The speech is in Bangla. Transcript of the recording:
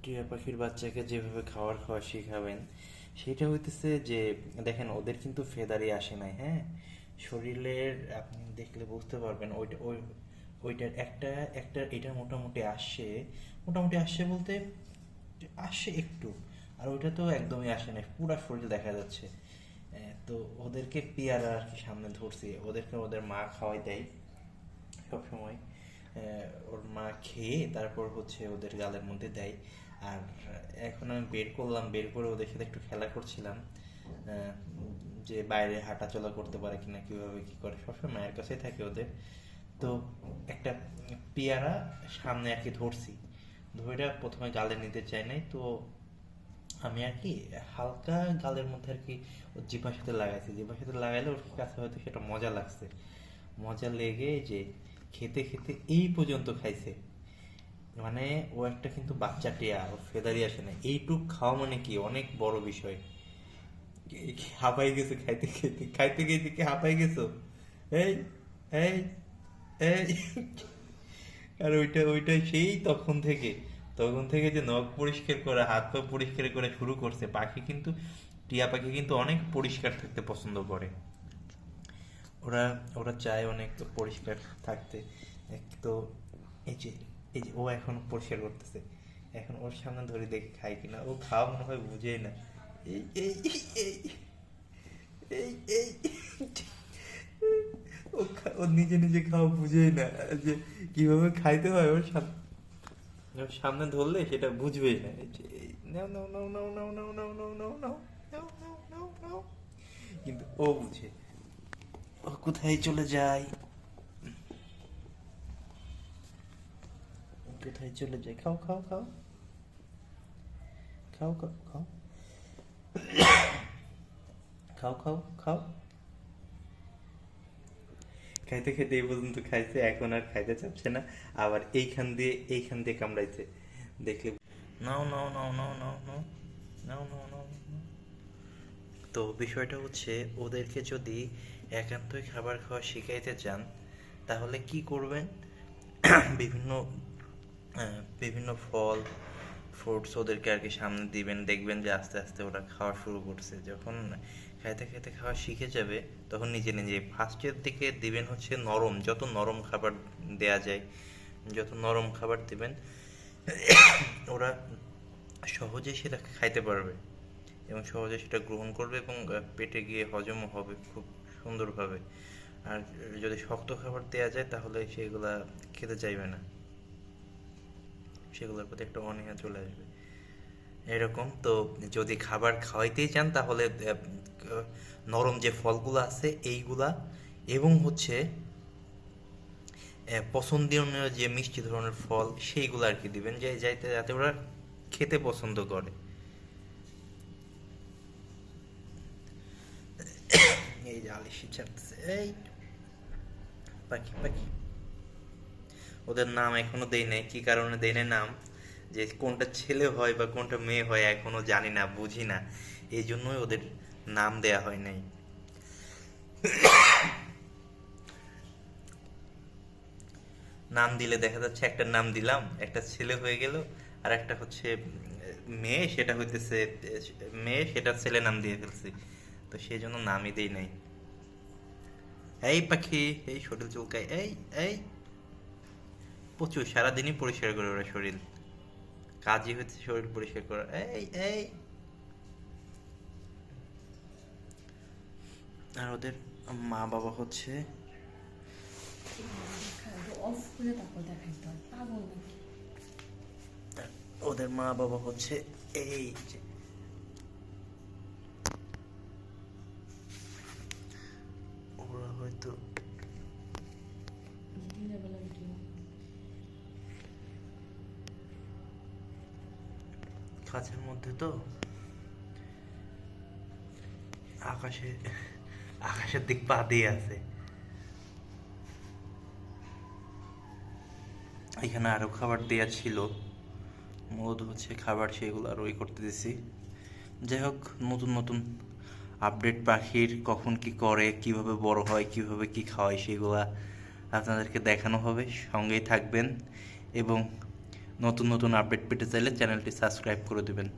টিয়া পাখির বাচ্চাকে যেভাবে খাবার খাওয়া শিখাবেন সেটা হইতেছে যে দেখেন ওদের কিন্তু ফেদারই আসে নাই, হ্যাঁ। শরীরের আপনি দেখলে বুঝতে পারবেন ওইটার একটা একটা এটা মোটামুটি আসছে, মোটামুটি আসছে বলতে আসছে একটু, আর ওইটা তো একদমই আসে না, পুরা শরীর দেখা যাচ্ছে। তো ওদেরকে পেয়ারা আর কি সামনে ধরছি, ওদেরকে ওদের মা খাওয়াই দেয় সবসময়। ওর মা খেয়ে তারপর হচ্ছে ওদের গালের মধ্যে দেয়। আর এখন আমি বের করলাম, বের করে ওদের সাথে একটু খেলা করছিলাম, যে বাইরে হাঁটাচলা করতে পারে কিনা, কিভাবে কি করে, সবসময় মায়ের কাছেই থাকে ওদের। তো একটা পেয়ারা সামনে আর কি ধরছি, ধরে প্রথমে গালে নিতে চাই নাই, তো আমি আর কি হালকা গালের মধ্যে আর কি ওর জিভার সাথে লাগাইছি, জিভার সাথে লাগাইলে ওর কাছে হয়তো সেটা মজা লাগছে, মজা লেগে যে খেতে খেতে এই পর্যন্ত খাইছে। মানে ও একটা কিন্তু বাচ্চা টিয়া, ও ফেদারি আসে না, এইটুক খাওয়া মানে কি অনেক বড় বিষয়। হাঁপাই গেছে খাইতে খেতে, খাইতে খেতে কি হাঁপাই গেছো? এই এই এই আর ওইটা ওইটা সেই তখন থেকে যে নখ পরিষ্কার করে হাত পা পরিষ্কার করে শুরু করছে। পাখি কিন্তু, টিয়া পাখি কিন্তু অনেক পরিষ্কার থাকতে পছন্দ করে। ওরা ওরা চায় অনেক পরিষ্কার থাকতে। এক তো এই যে এই যে ও এখন পরিষ্কার করতেছে, এখন ওর সামনে ধরে দেখে খায় কিনা, ও খাওয়া মনে হয় বুঝেই না। এই এই এই এই এই ও নিজে নিজে খাওয়া বুঝেই না, যে কিভাবে খাইতে হয় ওর সামনে ধরলে সেটা বুঝবেই না। এই যে নাও নাও নাও নাও নাও নাও নাও নাও নাও নাও নাও নাও নাও নাও, কিন্তু ও বুঝে, ও কোথায় চলে যায়, কোথায় চলে যায়। খাও খাও খাও খাও খাও খাও খাও খাও খাও। খাইতে খেতে এই পর্যন্ত খাইছে, এখন আর খাইতে চাচ্ছে না, আবার এইখান দিয়ে কামড়াইছে দেখলে। নাও নাও নাও নাও নাও নাও নাও নাও নাও নাও। তো বিষয়টা হচ্ছে, ওদেরকে যদি একান্তই খাবার খাওয়া শিখাইতে চান তাহলে কি করবেন, বিভিন্ন বিভিন্ন ফল ফ্রুটস ওদেরকে আর কি সামনে দিবেন, দেখবেন যে আস্তে আস্তে ওরা খাওয়া শুরু করছে। যখন খাইতে খাইতে খাওয়া শিখে যাবে তখন নিজে নিজে, ফার্স্টের দিকে দিবেন হচ্ছে নরম, যত নরম খাবার দেয়া যায়, যত নরম খাবার দিবেন ওরা সহজে সেটা খাইতে পারবে এবং সহজে সেটা গ্রহণ করবে, এবং পেটে গিয়ে হজমও হবে খুব সুন্দরভাবে। আর যদি শক্ত খাবার দেওয়া যায় তাহলে সেগুলা খেতে চাইবে না, সেগুলোর প্রতি একটা অনীহা চলে আসবে। এরকম তো, যদি খাবার খাওয়াইতেই চান তাহলে নরম যে ফলগুলো আছে এইগুলা, এবং হচ্ছে পছন্দনীয় যে মিষ্টি ধরনের ফল সেইগুলো আর কি দিবেন, যে যাতে যাতে ওরা খেতে পছন্দ করে। এই যে আলিশি ছাড়তেছে, এই পাখি পাখি। ওদের নাম এখনো দেই নাই, কি কারণে দেই নাই নাম, যে কোনটা ছেলে হয় বা কোনটা মেয়ে হয় এখনো জানি না, বুঝি না, এই জন্যই ওদের নাম দেয়া হয় নাই। নাম দিলে দেখা যাচ্ছে একটা নাম দিলাম, একটা ছেলে হয়ে গেল, আর একটা হচ্ছে মেয়ে, সেটা হইতেছে মেয়ে, সেটা ছেলে নাম দিয়ে ফেলছি, তো সেই জন্য নামই দেই নাই। এই পাখি, এই শরীর চুলকায়, এই এই প্রচুর সারাদিনই পরিষ্কার করে ওরা শরীর, কাজই হচ্ছে শরীর পরিষ্কার করা। এই এই আর ওদের মা বাবা হচ্ছে, অফ করে তারপর দেখাইতে হয়, পাগল নাকি? ওদের মা বাবা হচ্ছে এই যে, ওরা হয়তো দিনের বেলা ভিডিও কাছের মধ্যে তো, আকাশে আকাশের দিক পা দিয়ে আছে। এখানে আরো খাবার দেয়া ছিল, মূলত হচ্ছে খাবার সেগুলো আর ওই করতে দিছি। যাই হোক, নতুন নতুন আপডেট পাখির কখন কি করে, কিভাবে বড় হয়, কিভাবে কি খাওয়ায়, সেগুলা আপনাদেরকে দেখানো হবে, সঙ্গেই থাকবেন। এবং নতুন নতুন আপডেট পেতে চাইলে চ্যানেলটি সাবস্ক্রাইব করে দেবেন।